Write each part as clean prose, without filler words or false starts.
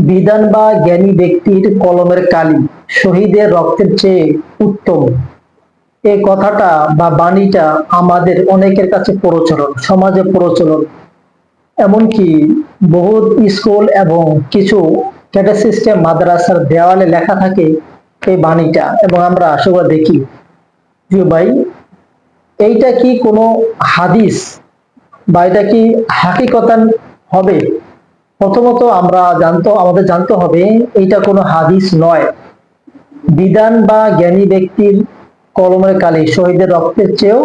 বিধান বা জ্ঞানী ব্যক্তির কলমের কালি শহীদের রক্তের চেয়ে উত্তম। এই কথাটা বা বাণীটা আমাদের অনেকের কাছে প্রচলন, সমাজে প্রচলন। এমনকি বহু স্কুল এবং কিছু ক্যাটেসিস্টেম মাদ্রাসার দেওয়ালে লেখা থাকে এই বাণীটা, এবং আমরা আসলে দেখি। প্রিয় ভাই, এইটা কি কোনো হাদিস বা এটা কি হাকিকতান হবে? প্রথমত আমাদের জানতে হবে এইটা কোনো হাদিস নয়। বিধান বা জ্ঞানী ব্যক্তির কলমের কালি শহীদের রক্তের চেয়েও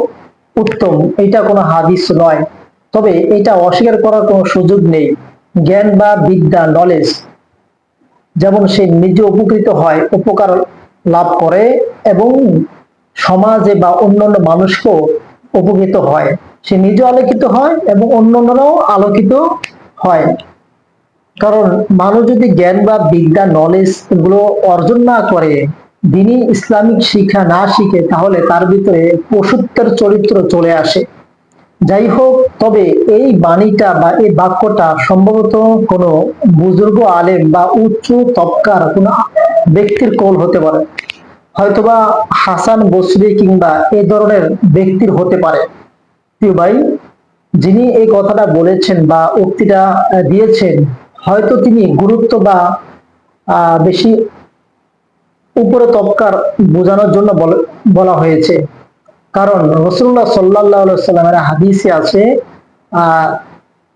উত্তম, এটা কোনো হাদিস নয়। তবে এটা অস্বীকার করার কোনো সুযোগ নেই। জ্ঞান বা বিদ্যা, নলেজ, যেমন সে নিজে উপকৃত হয়, উপকার লাভ করে এবং সমাজে বা অন্যান্য মানুষকেও উপকৃত হয়, সে নিজে আলোকিত হয় এবং অন্যান্যরাও আলোকিত হয়। কারণ মানুষ যদি জ্ঞান বা বিদ্যা, নলেজ এগুলো অর্জন না করে, দিনই ইসলামিক শিক্ষা না শিখে, তাহলে তার ভিতরে পশুত্বের চরিত্র চলে আসে। যাই হোক, তবে এই বাণীটা বা এই বাক্যটা সম্ভবত কোনো বুজুর্গ আলেম বা উচ্চ তবকার কোনো ব্যক্তির কল হতে পারে, হয়তোবা হাসান বসরি কিংবা এই ধরনের ব্যক্তির হতে পারে। প্রিয় ভাই, যিনি এই কথাটা বলেছেন বা উক্তিটা দিয়েছেন, হয়তো তিনি গুরুত্ব বা বেশি উপরে তবকার বোঝানোর জন্য বলা হয়েছে। কারণ রাসূলুল্লাহ সাল্লাল্লাহু সাল্লামের হাদিসে আছে, আহ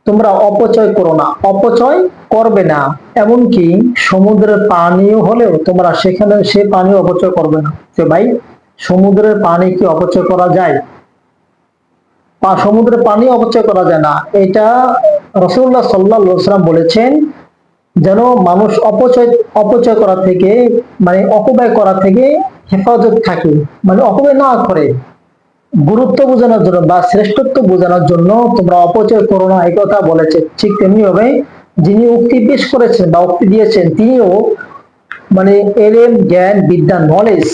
তোমরা অপচয় করো না, অপচয় করবে না। এমনকি সমুদ্রের পানিও হলেও তোমরা সেখানে সে পানি অপচয় করবে না। যে ভাই, সমুদ্রের পানি কি অপচয় করা যায়? সমুদ্রের পানি অপচয় করা যায় না, এটা রাসূলুল্লাহ সাল্লাল্লাহু আলাইহি ওয়াসাল্লাম বলেছেন। যেন মানুষ অপচয় অপচয় করা থেকে, মানে অপব্যয় করা থেকে হেফাজত থাকে, মানে অপব্যয় না করে। গুরুত্ব বোঝানোর জন্য বা শ্রেষ্ঠত্ব বোঝানোর জন্য তোমরা অপচয় করো না, এই কথা বলেছে। ঠিক তেমনি ভাবে যিনি উক্তি পেশ করেছেন বা উক্তি দিয়েছেন, তিনিও মানে এলেম, জ্ঞান, বিদ্যা, নলেজ,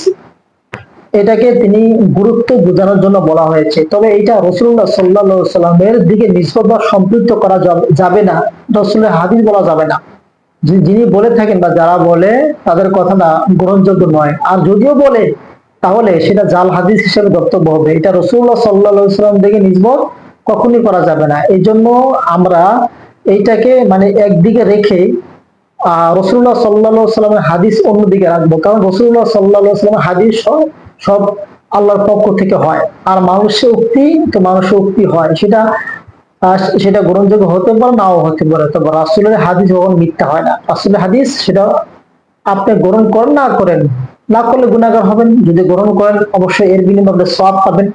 এটাকে তিনি গুরুত্ব বোঝানোর জন্য বলা হয়েছে। তবে এটা রাসূলুল্লাহ সাল্লাল্লাহু আলাইহি সাল্লামের দিকে নিসবত বা সম্পৃক্ত করা যাবে না, রাসূলের হাদিস বলা যাবে না। যিনি বলে থাকেন বা যারা বলে, তাদের কথাটা গ্রহণযোগ্য নয়। আর যদিও বলে, তাহলে সেটা জাল হাদিস হিসেবে ধর্তব্য হবে। এটা রাসূলুল্লাহ সাল্লাল্লাহু আলাইহি সাল্লাম থেকে নিসবত কখনোই করা যাবে না। এই জন্য আমরা এইটাকে মানে একদিকে রেখে রাসূলুল্লাহ সাল্লাল্লাহু আলাইহি সাল্লামের হাদিস অন্যদিকে রাখবো। কারণ রাসূলুল্লাহ সাল্লাল্লাহু আলাইহি সাল্লামের হাদিস সব আল্লাহর পক্ষ থেকে হয়, আর মানুষের উক্তি তো মানুষের উক্তি হয়, সেটা গ্রহণযোগ্য হতে পারে, নাও হতে পারে। তবে রাসূলের হাদিস কখনো মিথ্যা হয় না। রাসূলের হাদিস সেটা আপনি গ্রহণ করেন না করেন, না করলে গুনাহগার হবেন, যদি গ্রহণ করেন অবশ্যই এর বিনিময়ে আপনি সওয়াব পাবেন।